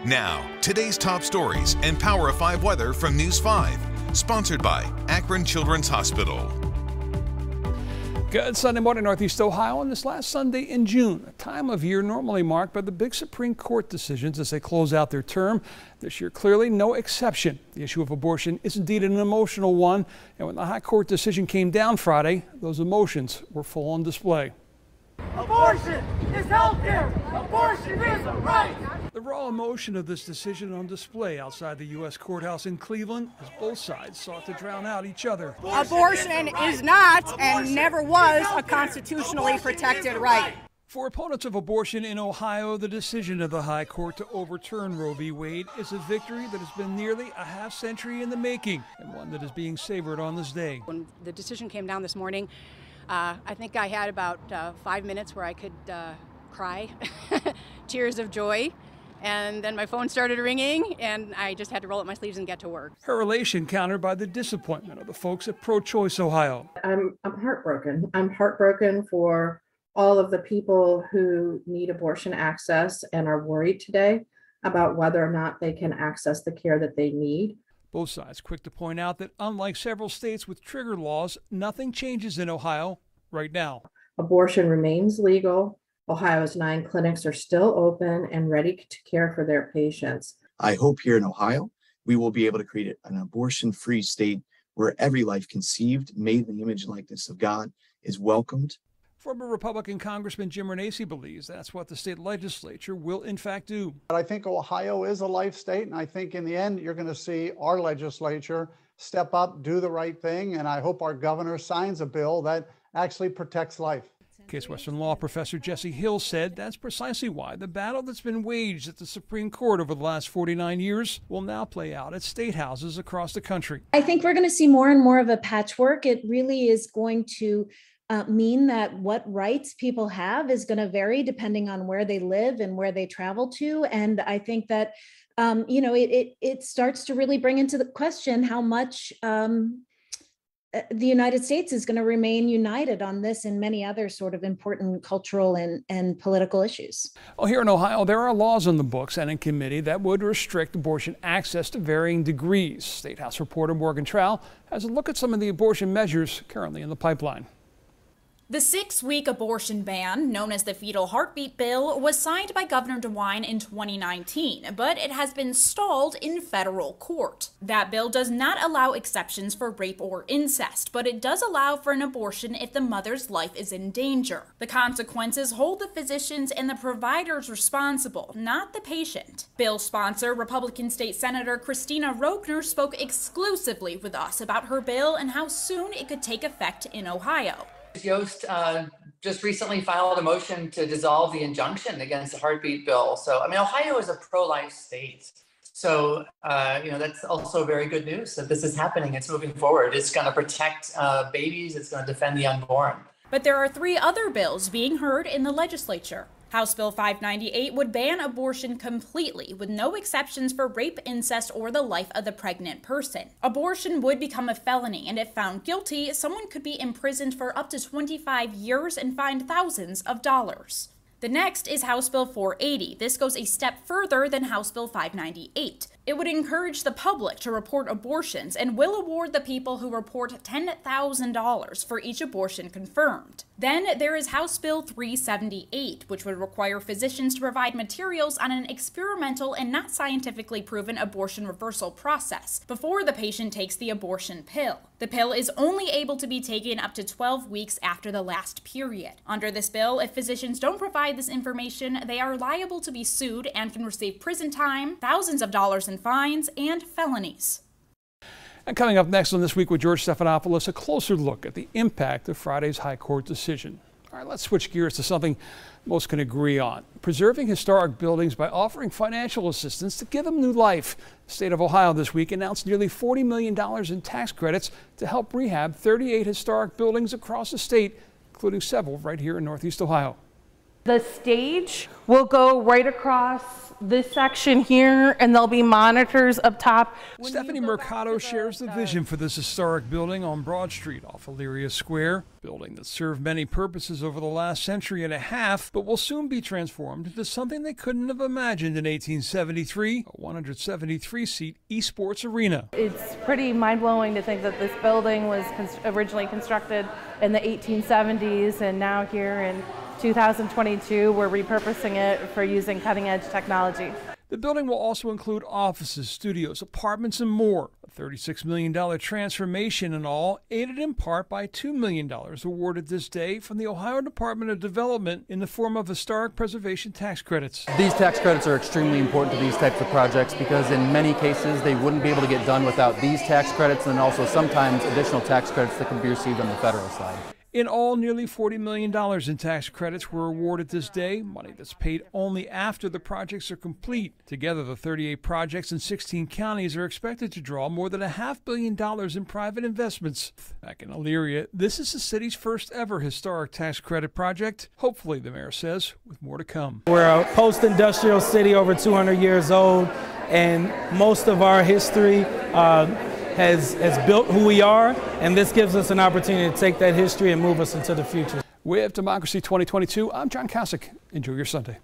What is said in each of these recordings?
Now, today's top stories and Power of 5 weather from News 5. Sponsored by Akron Children's Hospital. Good Sunday morning, Northeast Ohio, on this last Sunday in June, a time of year normally marked by the big Supreme Court decisions as they close out their term. This year, clearly no exception. The issue of abortion is indeed an emotional one, and when the High Court decision came down Friday, those emotions were full on display. Abortion is healthcare. Abortion is a right. The raw emotion of this decision on display outside the U.S. courthouse in Cleveland as both sides sought to drown out each other. Abortion is not and never was a constitutionally protected right. For opponents of abortion in Ohio, the decision of the High Court to overturn Roe v. Wade is a victory that has been nearly a half century in the making, and one that is being savored on this day. When the decision came down this morning, I think I had about 5 minutes where I could cry, tears of joy. And then my phone started ringing, and I just had to roll up my sleeves and get to work. Her elation countered by the disappointment of the folks at Pro-Choice Ohio. I'm heartbroken. I'm heartbroken for all of the people who need abortion access and are worried today about whether or not they can access the care that they need. Both sides quick to point out that unlike several states with trigger laws, nothing changes in Ohio right now. Abortion remains legal. Ohio's 9 clinics are still open and ready to care for their patients. I hope here in Ohio, we will be able to create an abortion-free state where every life conceived, made in the image and likeness of God, is welcomed. Former Republican Congressman Jim Renacci believes that's what the state legislature will in fact do. I think Ohio is a life state, and I think in the end, you're going to see our legislature step up, do the right thing, and I hope our governor signs a bill that actually protects life. Case Western law professor Jesse Hill said that's precisely why the battle that's been waged at the Supreme Court over the last 49 years will now play out at state houses across the country. I think we're going to see more and more of a patchwork. It really is going to mean that what rights people have is going to vary depending on where they live and where they travel to. And I think that, it starts to really bring into the question how much the United States is going to remain united on this and many other sort of important cultural and political issues. Well, here in Ohio, there are laws on the books and in committee that would restrict abortion access to varying degrees. State House reporter Morgan Trowell has a look at some of the abortion measures currently in the pipeline. The 6-week abortion ban, known as the Fetal Heartbeat Bill, was signed by Governor DeWine in 2019, but it has been stalled in federal court. That bill does not allow exceptions for rape or incest, but it does allow for an abortion if the mother's life is in danger. The consequences hold the physicians and the providers responsible, not the patient. Bill sponsor, Republican State Senator Christina Rogner, spoke exclusively with us about her bill and how soon it could take effect in Ohio. Yost just recently filed a motion to dissolve the injunction against the heartbeat bill. So, Ohio is a pro-life state. So, that's also very good news that this is happening. It's moving forward. It's going to protect babies. It's going to defend the unborn. But there are 3 other bills being heard in the legislature. House Bill 598 would ban abortion completely, with no exceptions for rape, incest, or the life of the pregnant person. Abortion would become a felony, and if found guilty, someone could be imprisoned for up to 25 years and fined thousands of dollars. The next is House Bill 480. This goes a step further than House Bill 598. It would encourage the public to report abortions and will award the people who report $10,000 for each abortion confirmed. Then there is House Bill 378, which would require physicians to provide materials on an experimental and not scientifically proven abortion reversal process before the patient takes the abortion pill. The pill is only able to be taken up to 12 weeks after the last period. Under this bill, if physicians don't provide this information, they are liable to be sued and can receive prison time, thousands of dollars in fines, and felonies. And coming up next on This Week with George Stephanopoulos, a closer look at the impact of Friday's High Court decision. All right, let's switch gears to something most can agree on: preserving historic buildings by offering financial assistance to give them new life. The state of Ohio this week announced nearly $40 million in tax credits to help rehab 38 historic buildings across the state, including several right here in Northeast Ohio. The stage will go right across this section here, and there'll be monitors up top. Stephanie Mercado shares the vision for this historic building on Broad Street off Elyria Square, building that served many purposes over the last century and a half, but will soon be transformed into something they couldn't have imagined in 1873, a 173-seat esports arena. It's pretty mind-blowing to think that this building was originally constructed in the 1870s, and now here in 2022, we're repurposing it for using cutting-edge technology. The building will also include offices, studios, apartments, and more. A $36 million transformation in all, aided in part by $2 million awarded this day from the Ohio Department of Development in the form of historic preservation tax credits. These tax credits are extremely important to these types of projects because in many cases they wouldn't be able to get done without these tax credits, and also sometimes additional tax credits that can be received on the federal side. In all, nearly $40 million in tax credits were awarded this day, money that's paid only after the projects are complete. Together, the 38 projects in 16 counties are expected to draw more than $500 million in private investments. Back in Elyria, this is the city's first ever historic tax credit project, hopefully, the mayor says, with more to come. We're a post-industrial city over 200 years old, and most of our history has built who we are, and this gives us an opportunity to take that history and move us into the future. With Democracy 2022, I'm John Kasich. Enjoy your Sunday.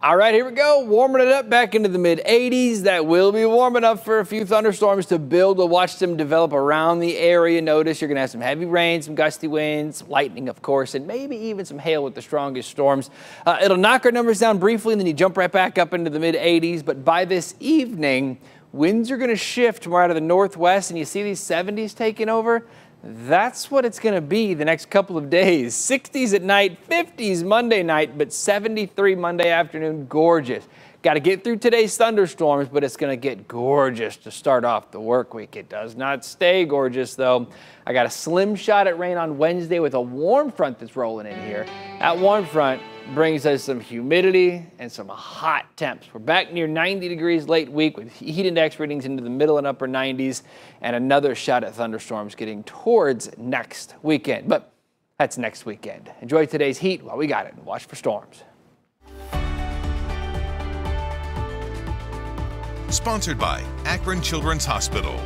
All right, here we go. Warming it up back into the mid-80s. That will be warm enough for a few thunderstorms to build. We'll watch them develop around the area. Notice you're going to have some heavy rain, some gusty winds, lightning, of course, and maybe even some hail with the strongest storms. It'll knock our numbers down briefly, and then you jump right back up into the mid-80s. But by this evening, winds are going to shift more out of the northwest, and you see these 70s taking over. That's what it's going to be the next couple of days. 60s at night, 50s Monday night, but 73 Monday afternoon. Gorgeous. Got to get through today's thunderstorms, but it's going to get gorgeous to start off the work week. It does not stay gorgeous, though. I got a slim shot at rain on Wednesday with a warm front that's rolling in here. That warm front brings us some humidity and some hot temps. We're back near 90 degrees late week with heat index readings into the middle and upper 90s, and another shot at thunderstorms getting towards next weekend. But that's next weekend. Enjoy today's heat while we got it, and watch for storms. Sponsored by Akron Children's Hospital.